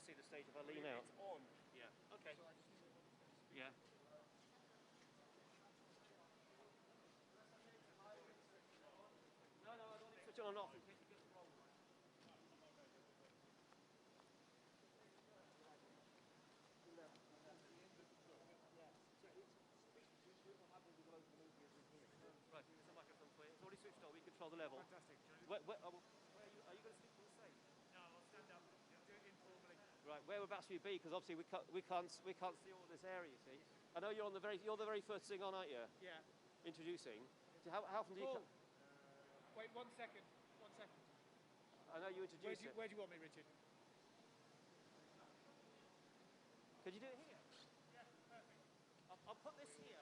see the stage if I lean out. It's on. Yeah. Okay. Yeah. No, I don't need to switch it on and off in case it gets wrong. Right, there's a microphone for you. It's already switched on. We control the level. Fantastic. Where are you going to speak from the stage? No, I'll stand up. I'll do it informally. Right, whereabouts will you be? Because obviously we can't see all this area. You see, I know you're the very first thing on, aren't you? Yeah. Introducing. So how often do you? Paul. Wait 1 second. 1 second. I know you introduced it. Where do you want me, Richard? Could you do it here? Yeah, perfect. I'll put this here.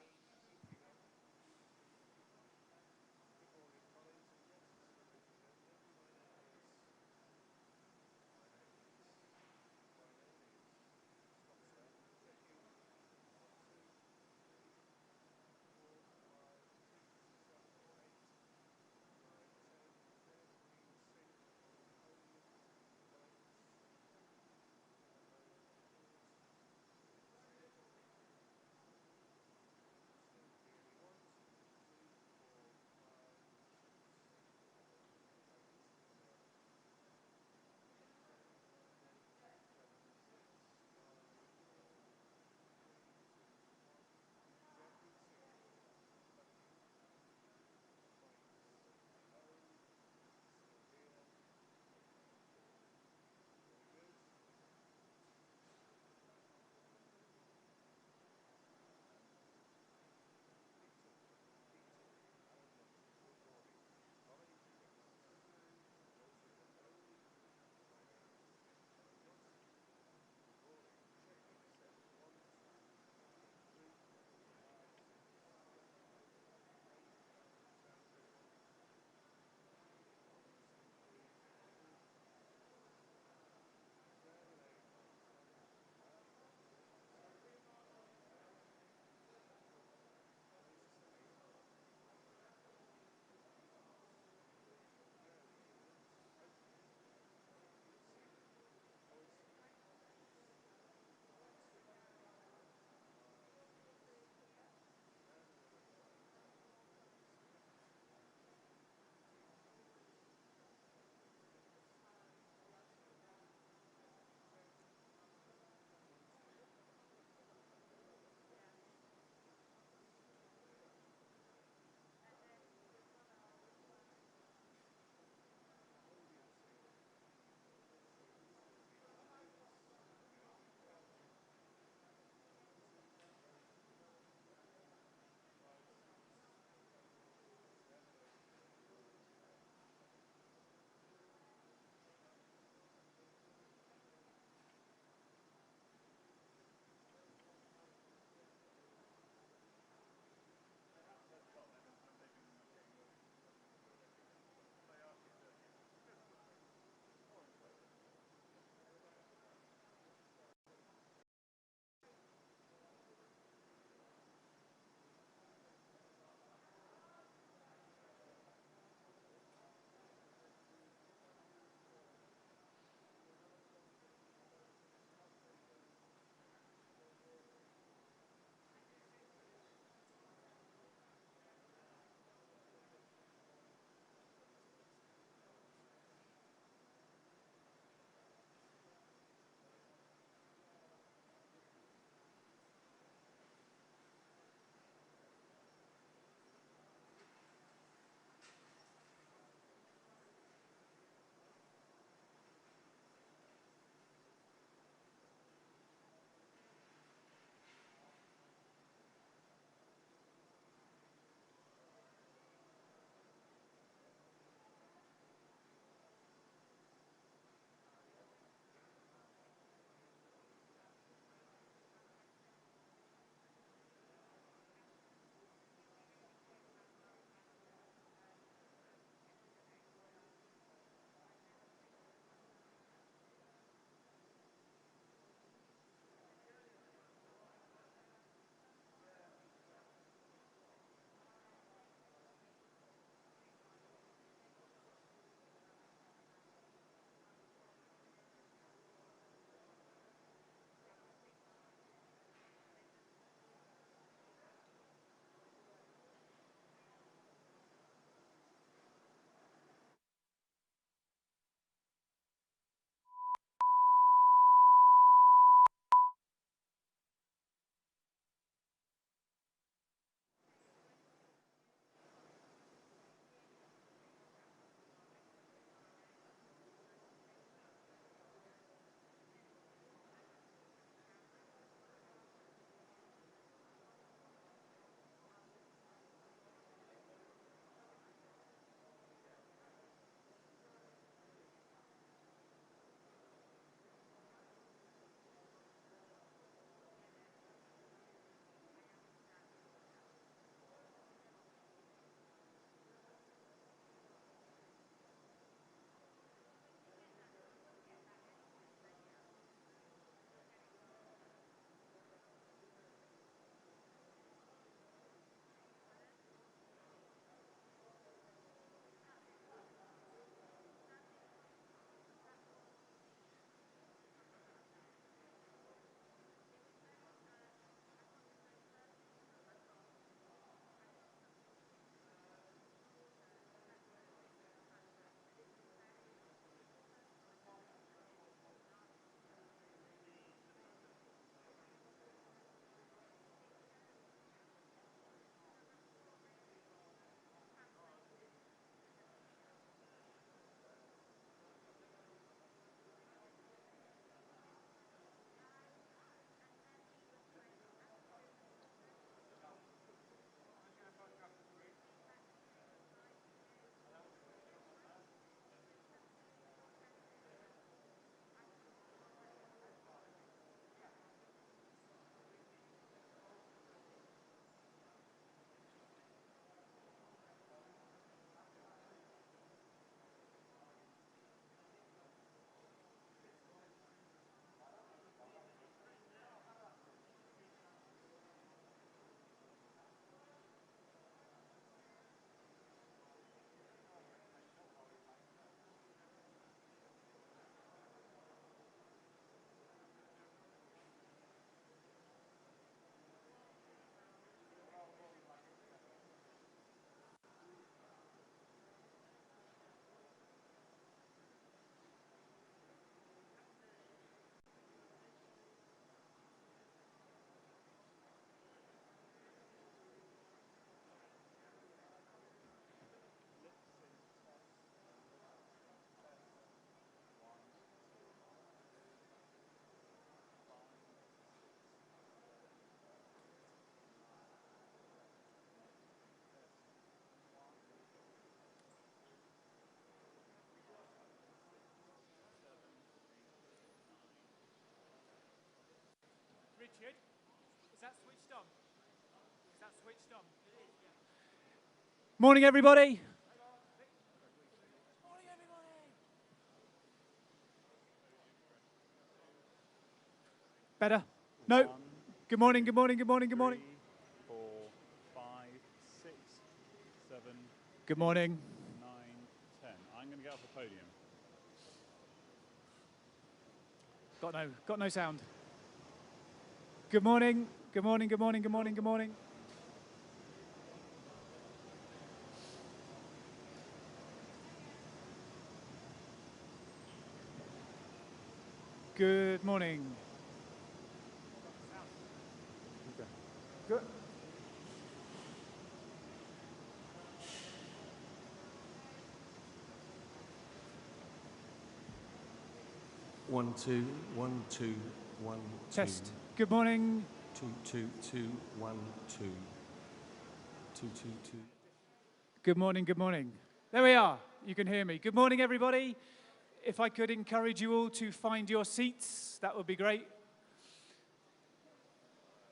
Richard, is that switched on? Is that switched on? Morning, everybody. Morning, everybody. Better? No. Good morning, good morning, good morning, good morning. 3, 4, 5, 6, 7, Good morning. 9, 10. I'm going to get off the podium. Got no sound. Good morning, good morning, good morning, good morning, good morning. Good morning. Good. One, two, 1, 2, 1, 2. Test. Good morning. 2, 2, 2, 1, 2. 2, 2, 2. Good morning, good morning. There we are. You can hear me. Good morning, everybody. If I could encourage you all to find your seats, that would be great.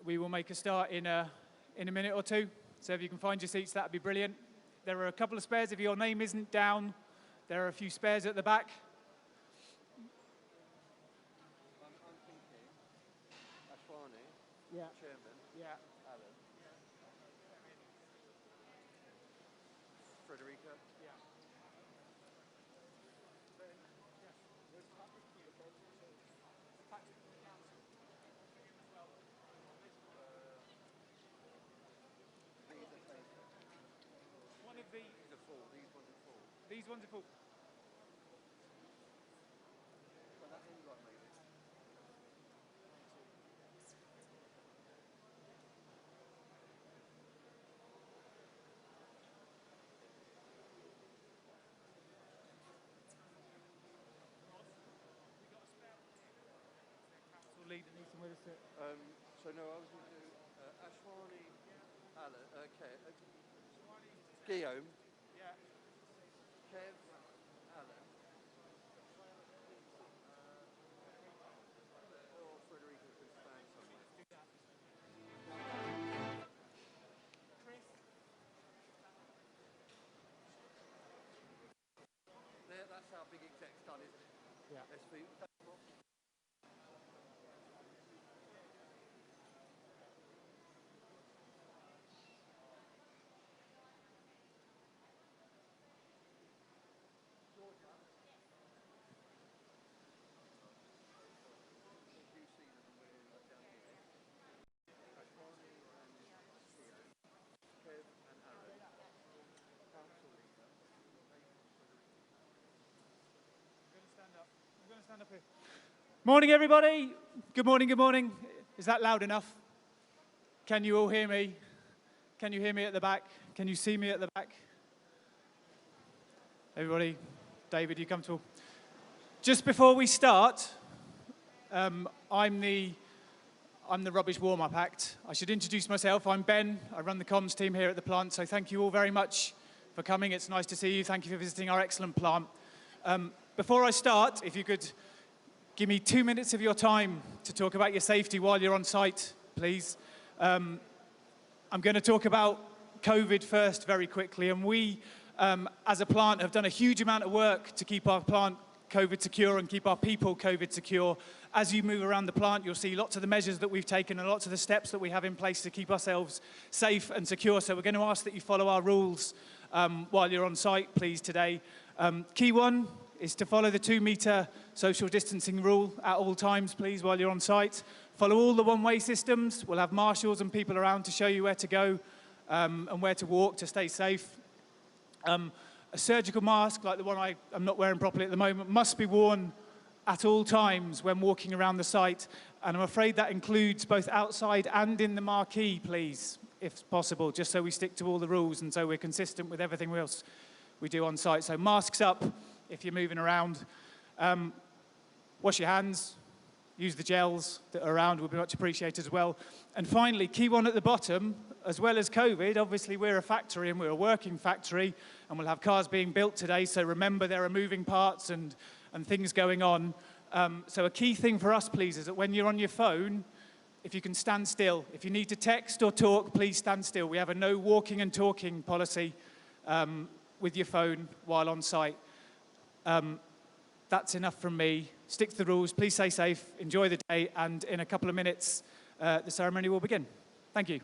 We will make a start in a minute or two. So if you can find your seats, that would be brilliant. There are a couple of spares. If your name isn't down, there are a few spares at the back. I'm thinking Ashwani, Yeah. Chairman, Yeah. Alan, Frederica. Yeah. One of These are full, these ones are full. these ones are full. Well, that's all you got, maybe. Council leader needs somewhere to sit. So no, I was going to do Ashwani, Alan, Guillaume, Yeah. Kev, Alan, or Frederica can stand somewhere. There, that's how big exec's done, isn't it? Yeah. SV. I'm going to stand up here. Morning, everybody. Good morning, good morning. Is that loud enough? Can you all hear me? Can you hear me at the back? Can you see me at the back? Everybody, David, you comfortable? Just before we start, I'm the Rubbish Warm-Up Act. I should introduce myself. I'm Ben. I run the comms team here at the plant, so thank you all very much for coming. It's nice to see you. Thank you for visiting our excellent plant. Before I start, if you could give me 2 minutes of your time to talk about your safety while you're on site, please. I'm going to talk about COVID first very quickly, and we, as a plant, have done a huge amount of work to keep our plant COVID secure and keep our people COVID secure. As you move around the plant, you'll see lots of the measures that we've taken and lots of the steps that we have in place to keep ourselves safe and secure. So we're going to ask that you follow our rules while you're on site, please, today. Key one is to follow the 2-metre social distancing rule at all times, please, while you're on site. Follow all the one-way systems. We'll have marshals and people around to show you where to go and where to walk to stay safe. A surgical mask, like the one I'm not wearing properly at the moment, must be worn at all times when walking around the site. And I'm afraid that includes both outside and in the marquee, please, if possible, just so we stick to all the rules and so we're consistent with everything else we do on site. So masks up if you're moving around. Wash your hands. Use the gels that are around, would be much appreciated as well. And finally, key one at the bottom, as well as COVID, obviously we're a factory and we're a working factory and we'll have cars being built today, so remember there are moving parts and things going on. So a key thing for us, please, is that when you're on your phone, if you can stand still. If you need to text or talk, please stand still. We have a no walking and talking policy with your phone while on site. That's enough from me. Stick to the rules. Please stay safe. Enjoy the day. And in a couple of minutes, the ceremony will begin. Thank you.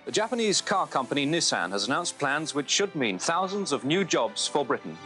The Japanese car company Nissan has announced plans which should mean thousands of new jobs for Britain.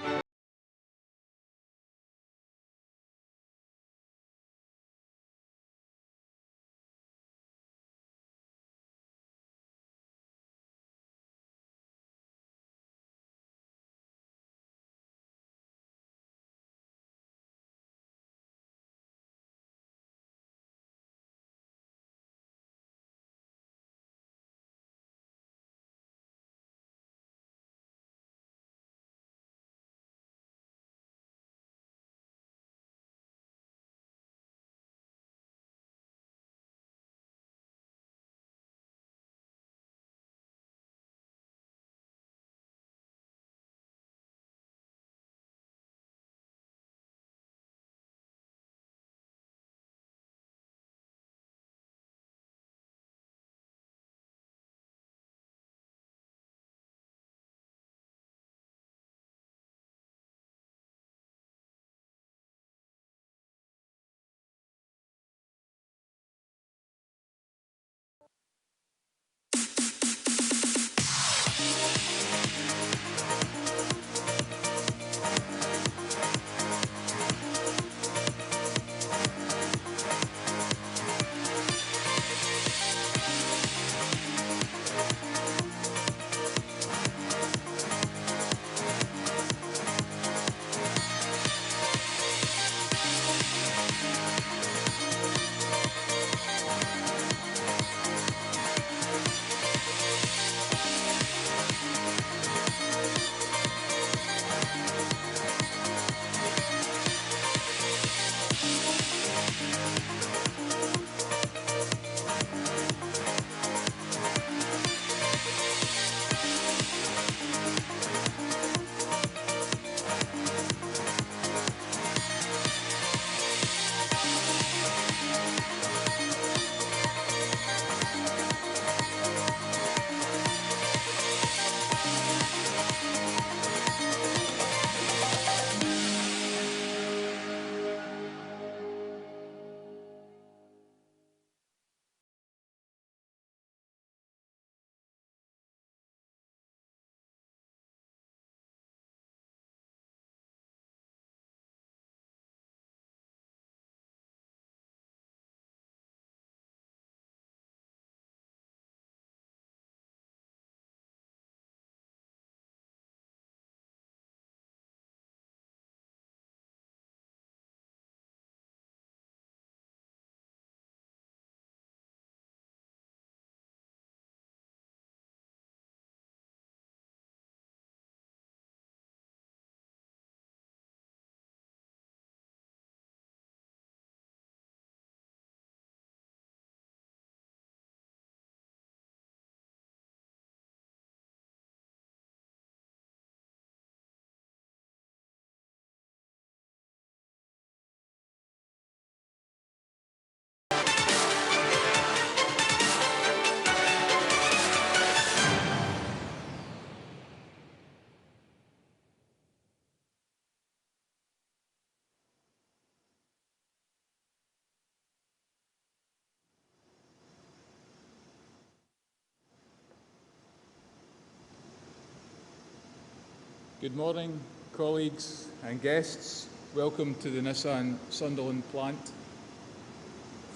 Good morning, colleagues and guests. Welcome to the Nissan Sunderland plant.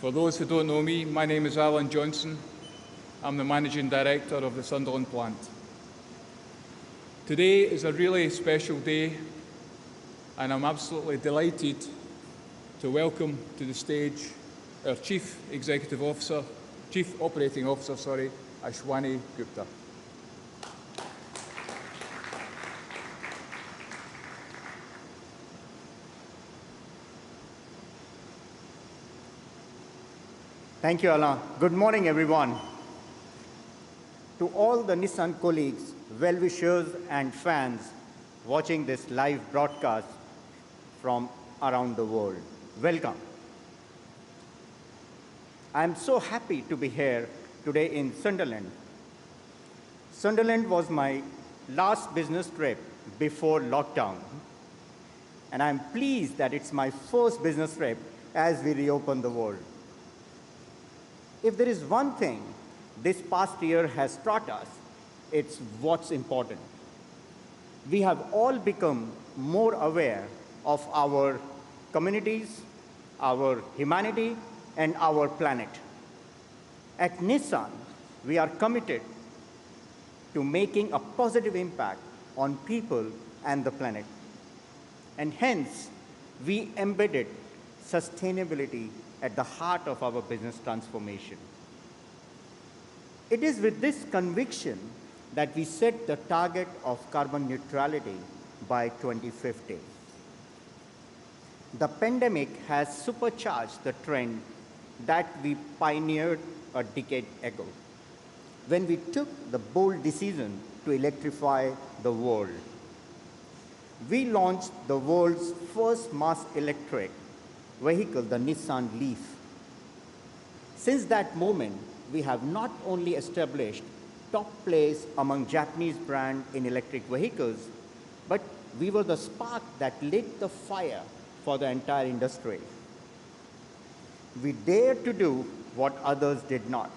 For those who don't know me, my name is Alan Johnson. I'm the Managing Director of the Sunderland plant. Today is a really special day, and I'm absolutely delighted to welcome to the stage our Chief Operating Officer, Ashwani Gupta. Thank you, Alain. Good morning, everyone. To all the Nissan colleagues, well-wishers, and fans watching this live broadcast from around the world, welcome. I'm so happy to be here today in Sunderland. Sunderland was my last business trip before lockdown, and I'm pleased that it's my first business trip as we reopen the world. If there is one thing this past year has taught us, it's what's important. We have all become more aware of our communities, our humanity, and our planet. At Nissan, we are committed to making a positive impact on people and the planet. And hence, we embedded sustainability at the heart of our business transformation. It is with this conviction that we set the target of carbon neutrality by 2050. The pandemic has supercharged the trend that we pioneered a decade ago, when we took the bold decision to electrify the world. We launched the world's first mass electric vehicle, the Nissan Leaf. Since that moment, we have not only established top place among Japanese brands in electric vehicles, but we were the spark that lit the fire for the entire industry. We dared to do what others did not.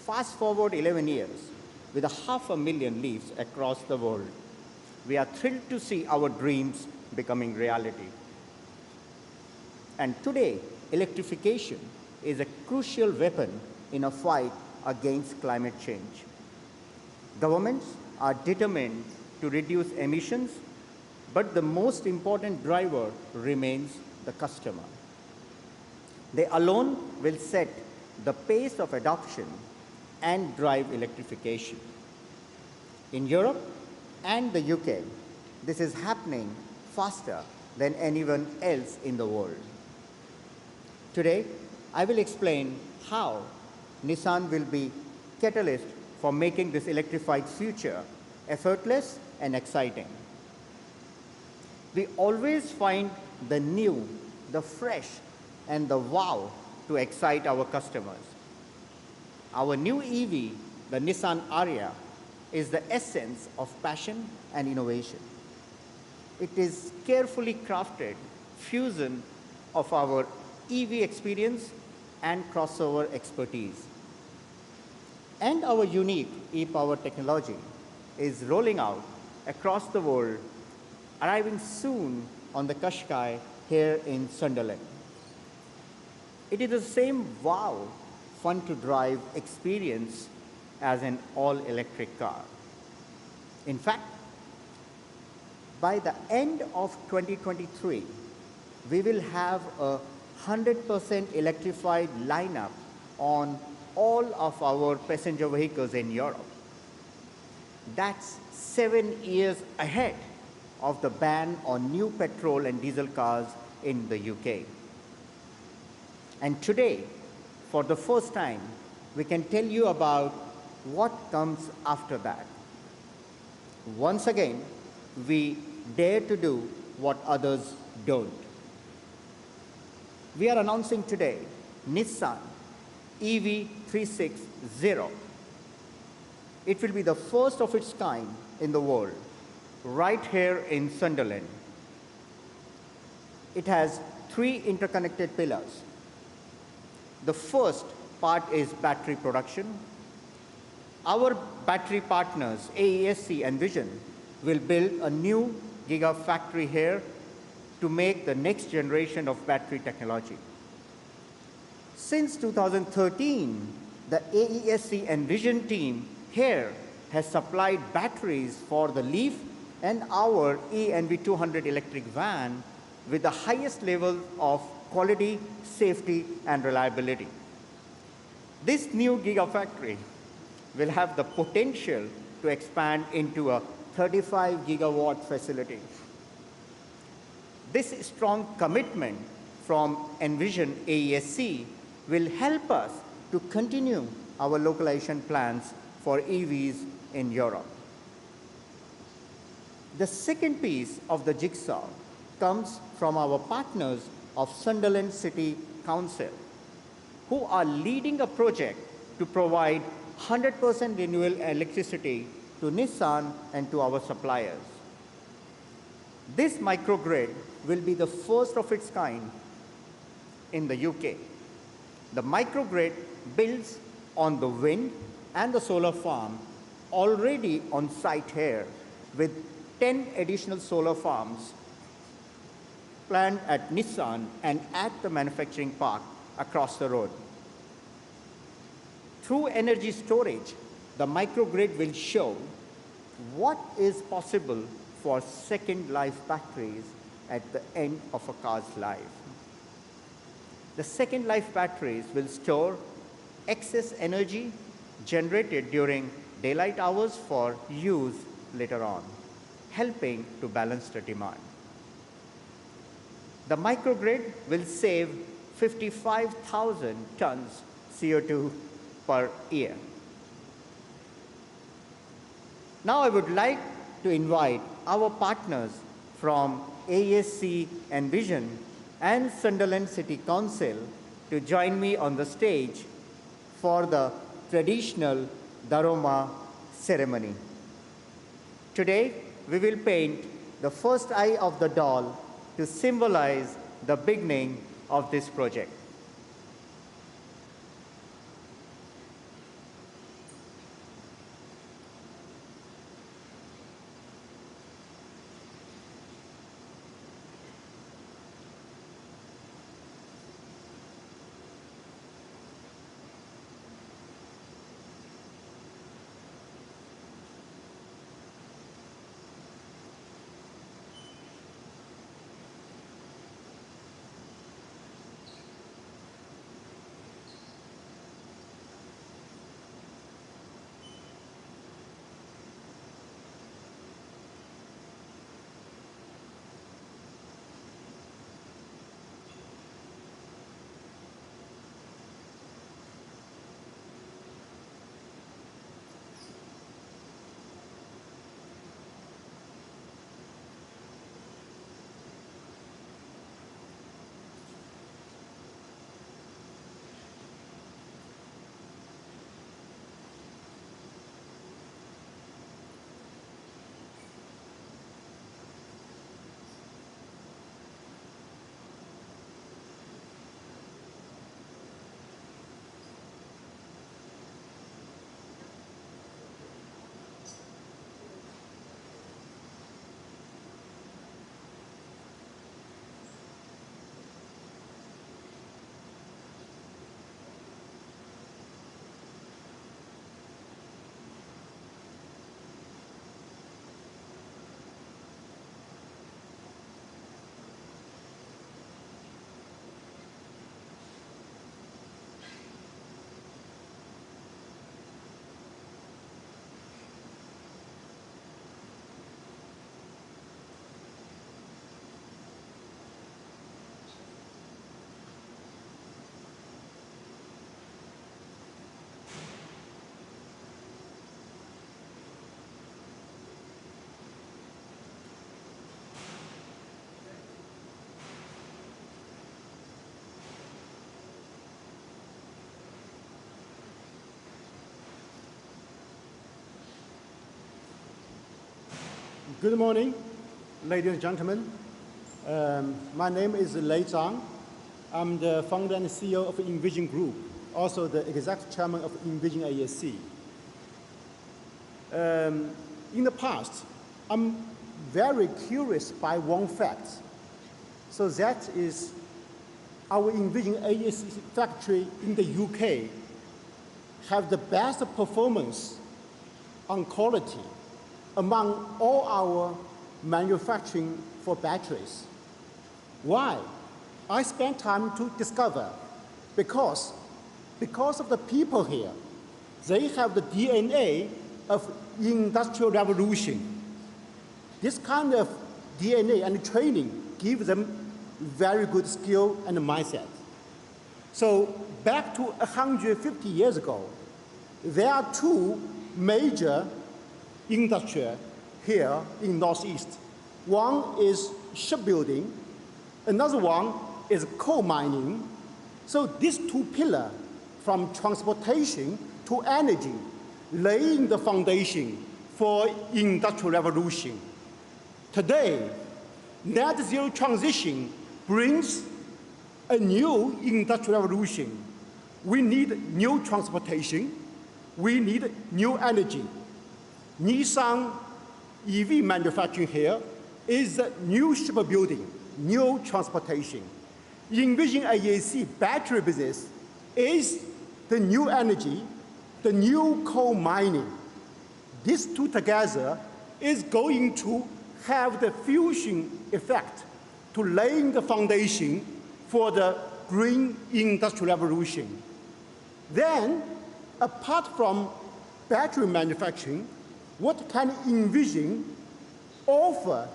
Fast forward 11 years, with 500,000 Leafs across the world, we are thrilled to see our dreams becoming reality. And today, electrification is a crucial weapon in a fight against climate change. Governments are determined to reduce emissions, but the most important driver remains the customer. They alone will set the pace of adoption and drive electrification. In Europe and the UK, this is happening faster than anyone else in the world. Today, I will explain how Nissan will be catalyst for making this electrified future effortless and exciting. We always find the new, the fresh, and the wow to excite our customers. Our new EV, the Nissan Ariya, is the essence of passion and innovation. It is carefully crafted fusion of our EV experience and crossover expertise. And our unique e-power technology is rolling out across the world, arriving soon on the Qashqai here in Sunderland. It is the same wow, fun to drive experience as an all-electric car. In fact, by the end of 2023, we will have a 100% electrified lineup on all of our passenger vehicles in Europe. That's 7 years ahead of the ban on new petrol and diesel cars in the UK. And today, for the first time, we can tell you about what comes after that. Once again, we dare to do what others don't. We are announcing today Nissan EV360. It will be the first of its kind in the world, right here in Sunderland. It has 3 interconnected pillars. The first part is battery production. Our battery partners, AESC and Vision, will build a new gigafactory here to make the next generation of battery technology. Since 2013, the AESC Envision team here has supplied batteries for the Leaf and our ENV200 electric van with the highest level of quality, safety, and reliability. This new gigafactory will have the potential to expand into a 35 gigawatt facility. This strong commitment from Envision AESC will help us to continue our localization plans for EVs in Europe. The second piece of the jigsaw comes from our partners of Sunderland City Council, who are leading a project to provide 100% renewable electricity to Nissan and to our suppliers. This microgrid will be the first of its kind in the UK. The microgrid builds on the wind and the solar farm already on site here, with 10 additional solar farms planned at Nissan and at the manufacturing park across the road. Through energy storage, the microgrid will show what is possible for second life batteries at the end of a car's life. The second life batteries will store excess energy generated during daylight hours for use later on, helping to balance the demand. The microgrid will save 55,000 tons CO2 per year. Now I would like to invite our partners from AESC Envision and Sunderland City Council to join me on the stage for the traditional Daroma ceremony. Today, we will paint the first eye of the doll to symbolize the beginning of this project. Good morning, ladies and gentlemen. My name is Lei Zhang. I'm the founder and CEO of Envision Group, also the executive chairman of Envision AESC. In the past, I'm very curious by one fact. So that is our Envision AEC factory in the UK have the best performance on quality among all our manufacturing for batteries. Why? I spent time to discover because of the people here. They have the DNA of industrial revolution. This kind of DNA and training gives them very good skill and mindset. So back to 150 years ago, there are two major industries here in Northeast. One is shipbuilding, another one is coal mining. So these two pillars, from transportation to energy, laying the foundation for industrial revolution. Today, net zero transition brings a new industrial revolution. We need new transportation. We need new energy. Nissan EV manufacturing here is new shipbuilding, new transportation. Envision AEC battery business is the new energy, the new coal mining. These two together is going to have the fusion effect to laying the foundation for the green industrial revolution. Then, apart from battery manufacturing, what can Envision offer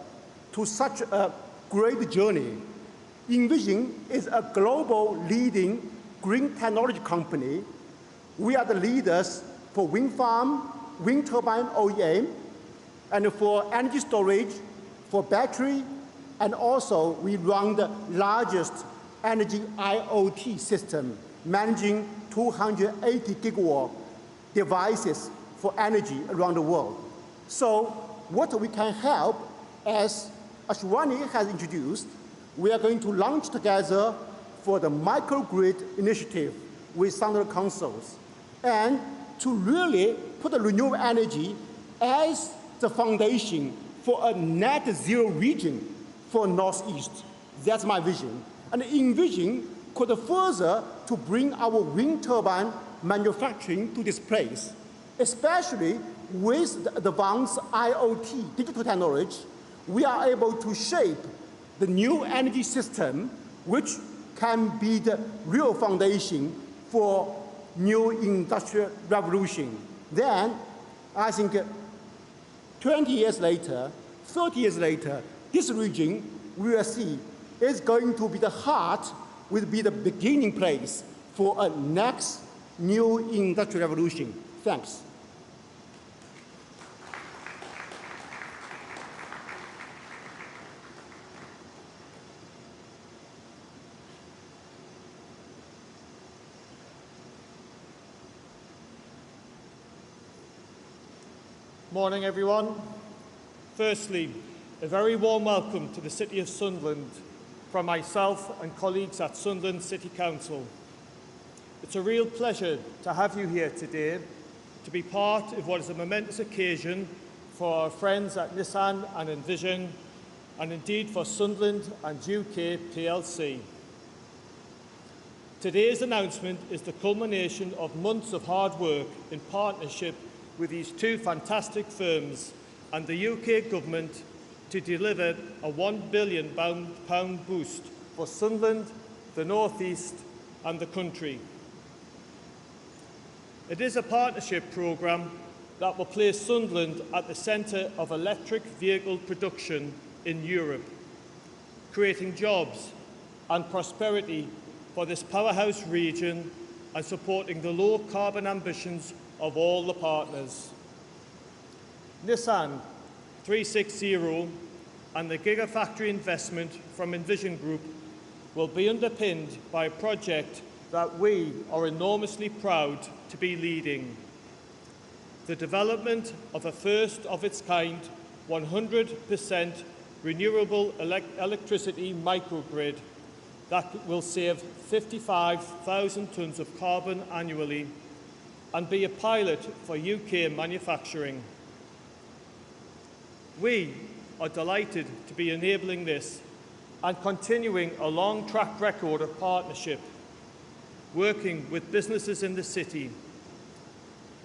to such a great journey? Envision is a global leading green technology company. We are the leaders for wind farm, wind turbine OEM, and for energy storage, for battery, and also we run the largest energy IoT system, managing 280 gigawatt devices for energy around the world. So what we can help, as Ashwani has introduced, we are going to launch together for the microgrid initiative with Sunderland councils, and to really put the renewable energy as the foundation for a net zero region for Northeast. That's my vision. And Envision could further to bring our wind turbine manufacturing to this place, especially with the advanced IoT digital technology. We are able to shape the new energy system, which can be the real foundation for new industrial revolution. Then, I think 20 years later, 30 years later, this region, we will see, is going to be the heart, will be the beginning place for a next new industrial revolution. Thanks. Morning, everyone. Firstly, a very warm welcome to the City of Sunderland from myself and colleagues at Sunderland City Council. It's a real pleasure to have you here today to be part of what is a momentous occasion for our friends at Nissan and Envision, and indeed for Sunderland and UK plc. Today's announcement is the culmination of months of hard work in partnership with these two fantastic firms and the UK government to deliver a £1 billion boost for Sunderland, the North East and the country. It is a partnership programme that will place Sunderland at the centre of electric vehicle production in Europe, creating jobs and prosperity for this powerhouse region and supporting the low carbon ambitions of all the partners. Nissan 360 and the Gigafactory investment from Envision Group will be underpinned by a project that we are enormously proud to be leading. The development of a first of its kind 100% renewable electricity microgrid that will save 55,000 tonnes of carbon annually and be a pilot for UK manufacturing. We are delighted to be enabling this and continuing a long track record of partnership, working with businesses in the city,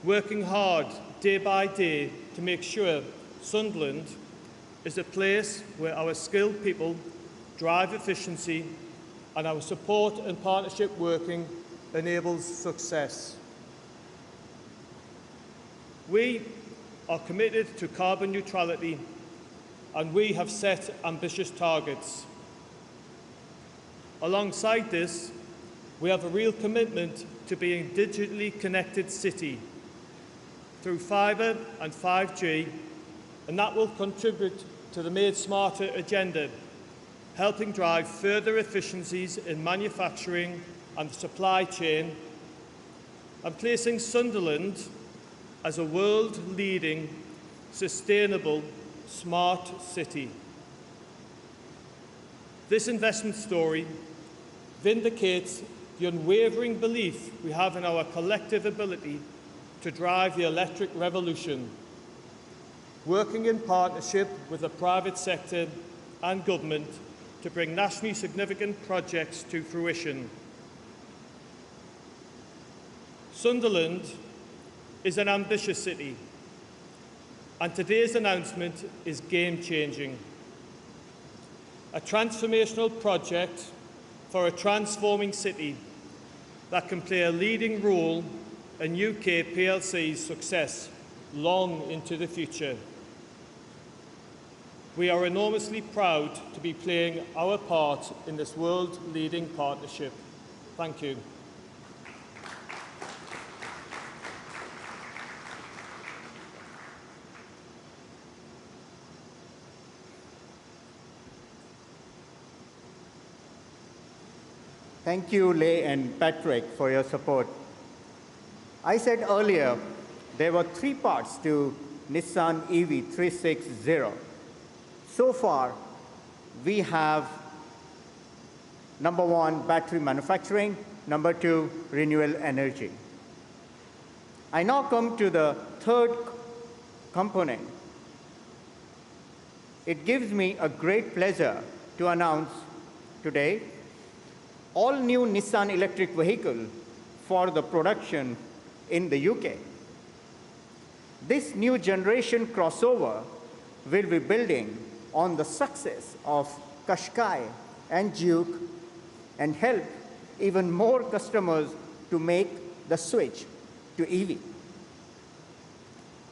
working hard day by day to make sure Sunderland is a place where our skilled people drive efficiency and our support and partnership working enables success. We are committed to carbon neutrality and we have set ambitious targets. Alongside this, we have a real commitment to being a digitally connected city through fibre and 5G, and that will contribute to the Made Smarter agenda, helping drive further efficiencies in manufacturing and the supply chain, and placing Sunderland as a world-leading, sustainable, smart city. This investment story vindicates the unwavering belief we have in our collective ability to drive the electric revolution, working in partnership with the private sector and government to bring nationally significant projects to fruition. Sunderland is an ambitious city, and today's announcement is game-changing. A transformational project for a transforming city that can play a leading role in UK PLC's success long into the future. We are enormously proud to be playing our part in this world-leading partnership. Thank you. Thank you, Leigh and Patrick, for your support. I said earlier there were 3 parts to Nissan EV 360. So far, we have number 1, battery manufacturing, number 2, renewable energy. I now come to the 3rd component. It gives me a great pleasure to announce today all new Nissan electric vehicle for the production in the UK. This new generation crossover will be building on the success of Qashqai and Duke and help even more customers to make the switch to EV.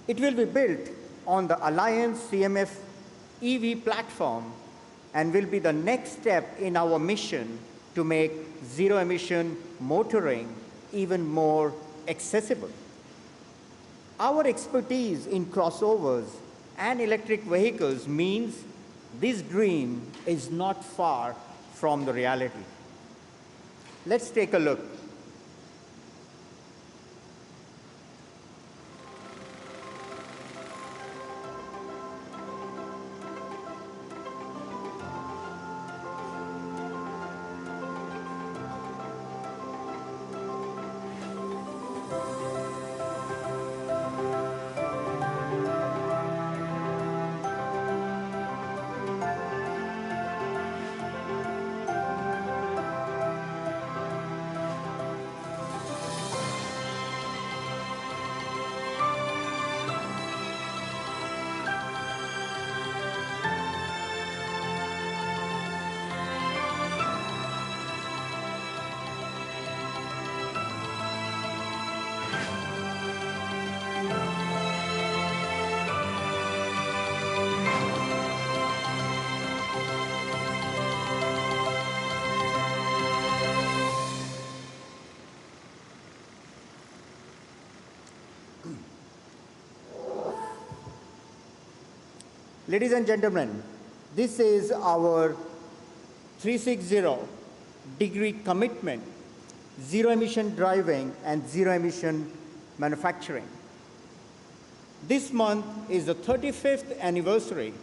It will be built on the Alliance CMF EV platform and will be the next step in our mission to make zero-emission motoring even more accessible. Our expertise in crossovers and electric vehicles means this dream is not far from the reality. Let's take a look. Ladies and gentlemen, this is our 360-degree commitment, zero-emission driving and zero-emission manufacturing. This month is the 35th anniversary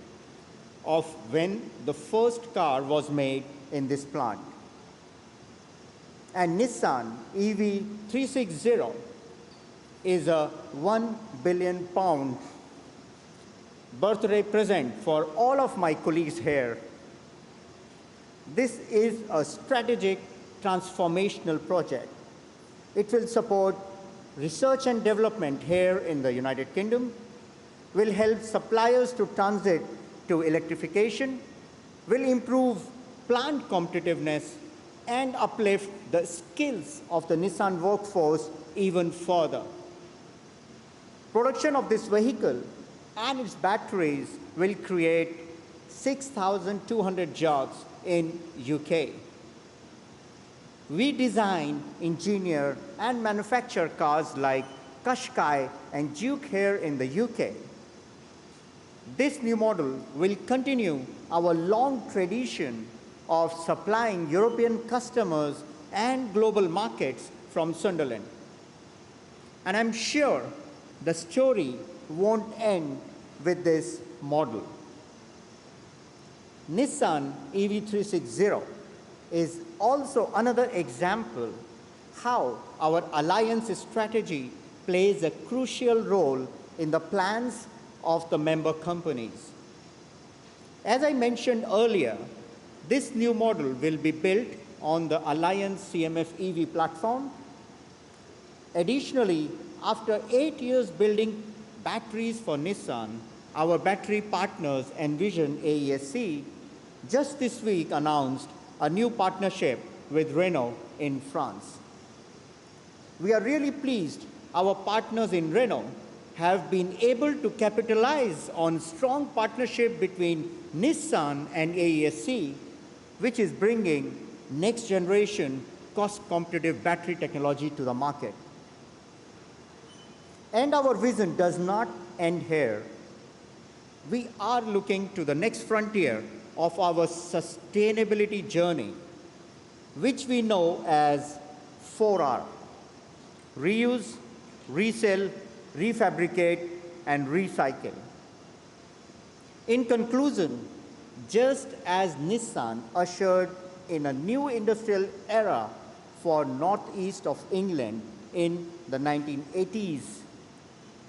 of when the first car was made in this plant. And Nissan EV 360 is a £1 billion birthday present for all of my colleagues here. This is a strategic transformational project. It will support research and development here in the United Kingdom, will help suppliers to transit to electrification, will improve plant competitiveness, and uplift the skills of the Nissan workforce even further. Production of this vehicle and its batteries will create 6,200 jobs in UK. We design, engineer, and manufacture cars like Qashqai and Duke here in the UK. This new model will continue our long tradition of supplying European customers and global markets from Sunderland. And I'm sure the story won't end with this model. Nissan EV360 is also another example how our alliance strategy plays a crucial role in the plans of the member companies. As I mentioned earlier, this new model will be built on the Alliance CMF EV platform. Additionally, after 8 years building batteries for Nissan, our battery partners Envision AESC just this week announced a new partnership with Renault in France. We are really pleased our partners in Renault have been able to capitalize on strong partnership between Nissan and AESC, which is bringing next generation cost competitive battery technology to the market. And our vision does not end here. We are looking to the next frontier of our sustainability journey, which we know as 4R: reuse, resell, refabricate, and recycle. In conclusion, just as Nissan ushered in a new industrial era for northeast of England in the 1980s,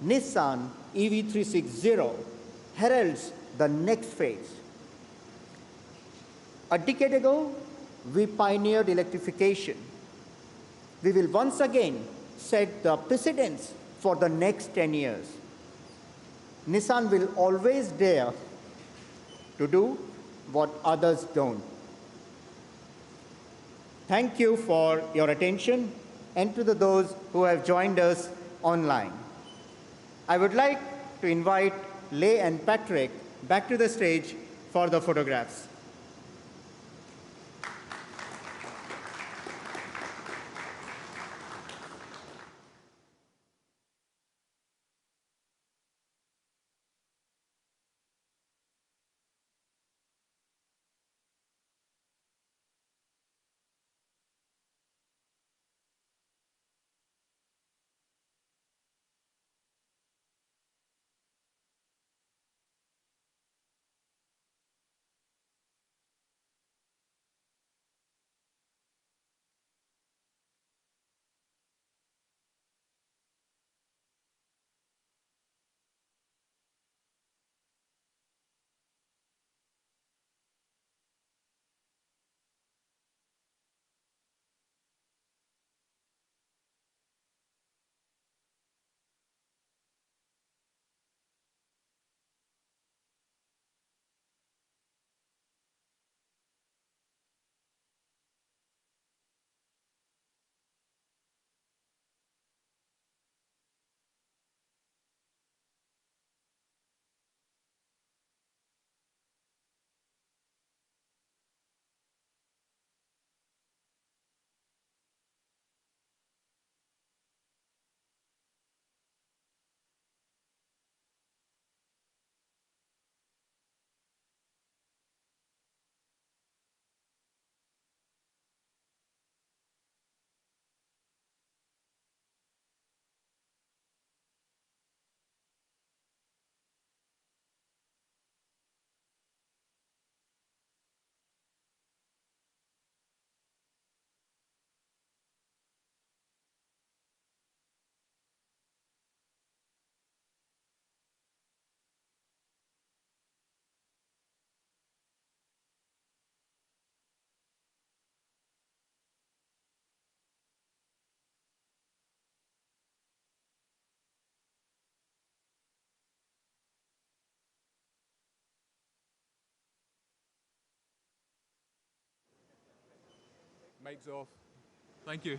Nissan EV360 heralds the next phase. A decade ago, we pioneered electrification. We will once again set the precedents for the next 10 years. Nissan will always dare to do what others don't. Thank you for your attention, and to those who have joined us online. I would like to invite Leigh and Patrick back to the stage for the photographs. Mic's off. Thank you.